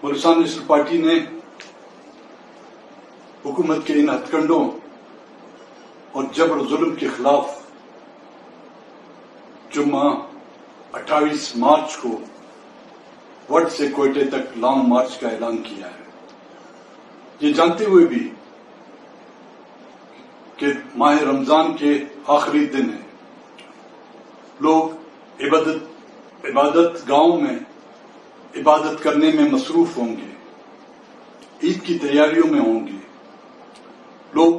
Balochistan national party نے حکومت کے ان ہتھ کنڈوں اور جبر و ظلم کے خلاف جمعہ 28 مارچ کو وڈ سے کوئٹے تک لانگ مارچ کا اعلان کیا ہے، یہ جانتے ہوئے بھی کہ ماہ رمضان کے آخری دن ہے، لوگ عبادت گاؤں میں عبادت کرنے میں مصروف ہوں گے، عید کی تیاریوں میں ہوں گے، لوگ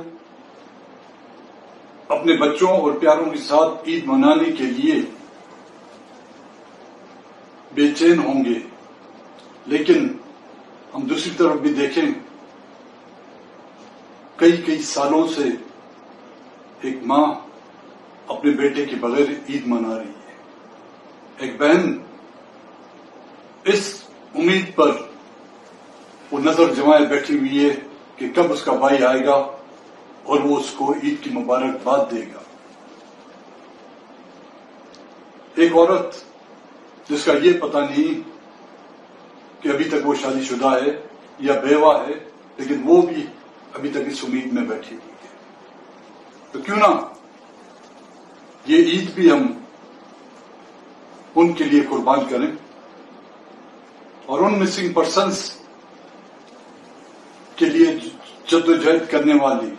اپنے بچوں اور پیاروں کے ساتھ عید منانے کے لیے بے چین ہوں گے، لیکن ہم دوسری طرف بھی دیکھیں، کئی سالوں سے ایک ماں اپنے بیٹے کے بغیر عید منا رہی ہے، ایک بہن اس امید پر وہ نظر جمائے بیٹھی ہوئی ہے کہ کب اس کا بھائی آئے گا اور وہ اس کو عید کی مبارکباد دے گا۔ ایک عورت جس کا یہ پتہ نہیں کہ ابھی تک وہ شادی شدہ ہے یا بیوہ ہے، لیکن وہ بھی ابھی تک اس امید میں بیٹھی ہوئی ہے، تو کیوں نہ یہ عید بھی ہم ان کے لیے قربان کریں اور ان مسنگ پرسنز کے لیے جدوجہد کرنے والی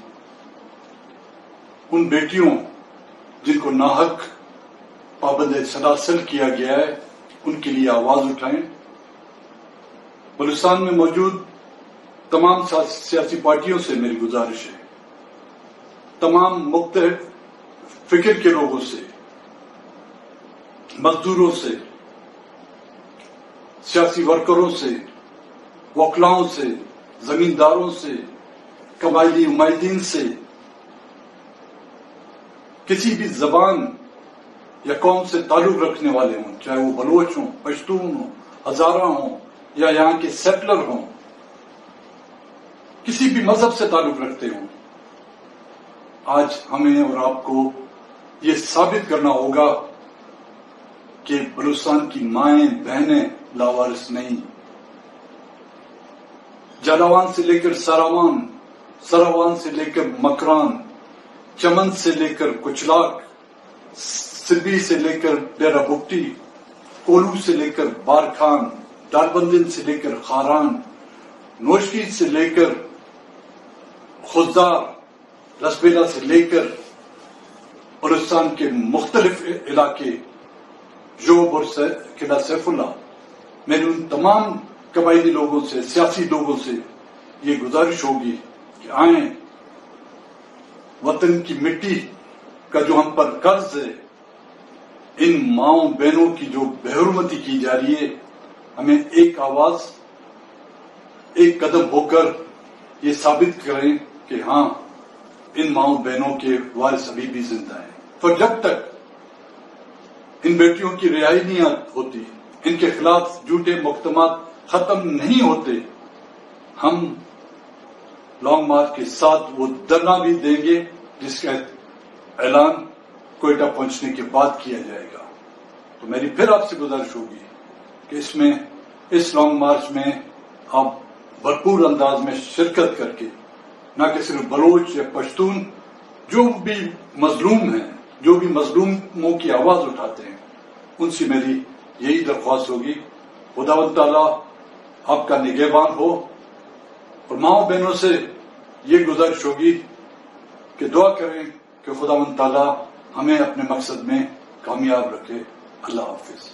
ان بیٹیوں جن کو ناحق پابند سلاسل کیا گیا ہے، ان کے لیے آواز اٹھائیں۔ بلوچستان میں موجود تمام سیاسی پارٹیوں سے میری گزارش ہے، تمام مختلف فکر کے لوگوں سے، مزدوروں سے، سیاسی ورکروں سے، وکلاؤں سے، زمینداروں سے، قبائلی نمائندین سے، کسی بھی زبان یا قوم سے تعلق رکھنے والے ہوں، چاہے وہ بلوچ ہوں، پشتون ہوں، ہزارہ ہوں یا یہاں کے سیٹلر ہوں، کسی بھی مذہب سے تعلق رکھتے ہوں، آج ہمیں اور آپ کو یہ ثابت کرنا ہوگا کہ بلوچستان کی مائیں بہنیں لاوارث نہیں۔ جالاوان سے لے کر سراوان، سراوان سے لے کر مکران، چمن سے لے کر کچلاک، سبی سے لے کر ڈیرہ بگٹی، کولو سے لے کر بارکھان، ڈالبندن سے لے کر خاران، نوشکی سے لے کر خزدار، رسبیلا سے لے کر بلوچستان کے مختلف علاقے، جوب اور قلعہ سیف اللہ، میری ان تمام قبائلی لوگوں سے، سیاسی لوگوں سے یہ گزارش ہوگی کہ آئیں، وطن کی مٹی کا جو ہم پر قرض ہے، ان ماؤں بہنوں کی جو بے حرمتی کی جا رہی ہے، ہمیں ایک آواز، ایک قدم ہو کر یہ ثابت کریں کہ ہاں، ان ماؤں بہنوں کے وارث ابھی بھی زندہ ہیں۔ تو جب تک ان بیٹیوں کی رہائی نہیں ہوتی، ان کے خلاف جھوٹے مقدمات ختم نہیں ہوتے، ہم لانگ مارچ کے ساتھ وہ دھرنا بھی دیں گے جس کا اعلان کوئٹہ پہنچنے کے بعد کیا جائے گا۔ تو میری پھر آپ سے گزارش ہوگی کہ اس لانگ مارچ میں آپ بھرپور انداز میں شرکت کر کے، نہ کہ صرف بلوچ یا پشتون، جو بھی مظلوم ہیں، جو بھی مظلوموں کی آواز اٹھاتے ہیں، ان سے میری یہی درخواست ہوگی، خداوند تعالیٰ آپ کا نگہبان ہو، اور ماؤں بہنوں سے یہ گزارش ہوگی کہ دعا کریں کہ خداوند تعالیٰ ہمیں اپنے مقصد میں کامیاب رکھے۔ اللہ حافظ۔